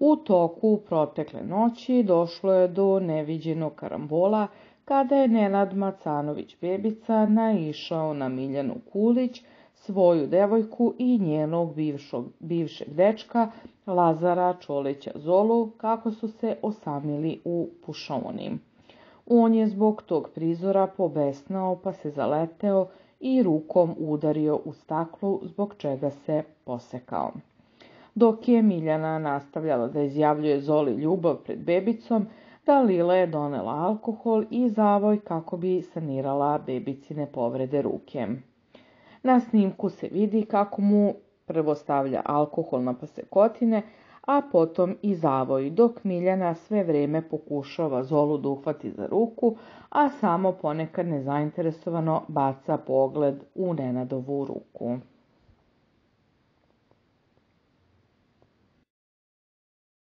U toku protekle noći došlo je do neviđenog karambola kada je Nenad Macanović Bebica naišao na Miljanu Kulić, svoju devojku i njenog bivšeg dečka Lazara Čolića Zolu, kako su se osamili u pušaoni. On je zbog tog prizora pobesnao pa se zaleteo i rukom udario u staklo, zbog čega se posekao. Dok je Miljana nastavljala da izjavljuje Zoli ljubav pred Bebicom, Dalila je donela alkohol i zavoj kako bi sanirala Bebicine povrede ruke. Na snimku se vidi kako mu prvo stavlja alkohol na pasekotine, a potom i zavoj, dok Miljana sve vreme pokušava Zolu da uhvati za ruku, a samo ponekad nezainteresovano baca pogled u Nenadovu ruku.